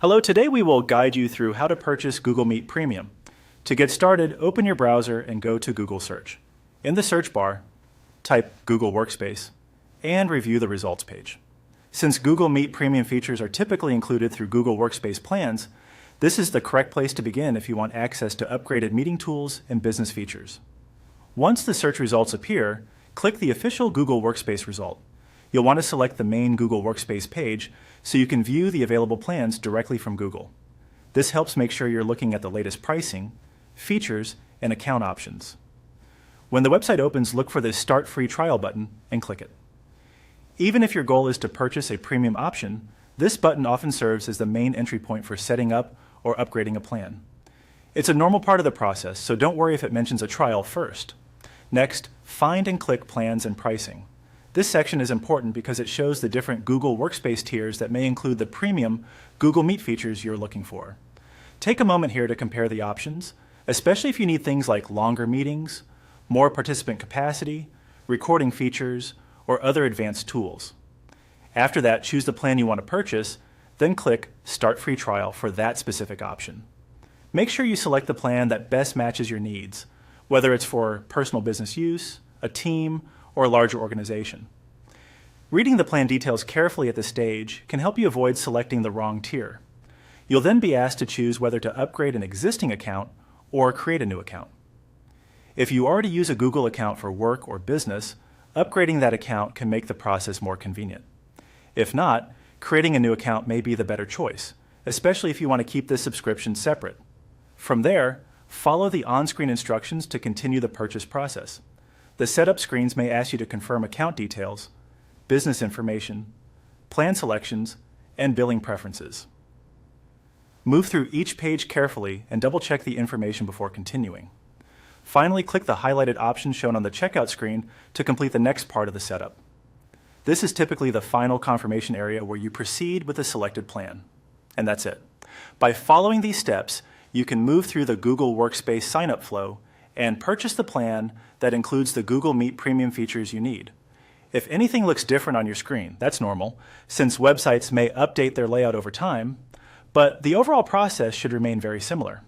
Hello, today we will guide you through how to purchase Google Meet Premium. To get started, open your browser and go to Google Search. In the search bar, type Google Workspace and review the results page. Since Google Meet Premium features are typically included through Google Workspace plans, this is the correct place to begin if you want access to upgraded meeting tools and business features. Once the search results appear, click the official Google Workspace result. You'll want to select the main Google Workspace page so you can view the available plans directly from Google. This helps make sure you're looking at the latest pricing, features, and account options. When the website opens, look for the Start Free Trial button and click it. Even if your goal is to purchase a premium option, this button often serves as the main entry point for setting up or upgrading a plan. It's a normal part of the process, so don't worry if it mentions a trial first. Next, find and click Plans and Pricing. This section is important because it shows the different Google Workspace tiers that may include the premium Google Meet features you're looking for. Take a moment here to compare the options, especially if you need things like longer meetings, more participant capacity, recording features, or other advanced tools. After that, choose the plan you want to purchase, then click Start Free Trial for that specific option. Make sure you select the plan that best matches your needs, whether it's for personal business use, a team, or a larger organization. Reading the plan details carefully at this stage can help you avoid selecting the wrong tier. You'll then be asked to choose whether to upgrade an existing account or create a new account. If you already use a Google account for work or business, upgrading that account can make the process more convenient. If not, creating a new account may be the better choice, especially if you want to keep this subscription separate. From there, follow the on-screen instructions to continue the purchase process. The setup screens may ask you to confirm account details, business information, plan selections, and billing preferences. Move through each page carefully and double-check the information before continuing. Finally, click the highlighted options shown on the checkout screen to complete the next part of the setup. This is typically the final confirmation area where you proceed with the selected plan. And that's it. By following these steps, you can move through the Google Workspace sign-up flow and purchase the plan that includes the Google Meet Premium features you need. If anything looks different on your screen, that's normal, since websites may update their layout over time, but the overall process should remain very similar.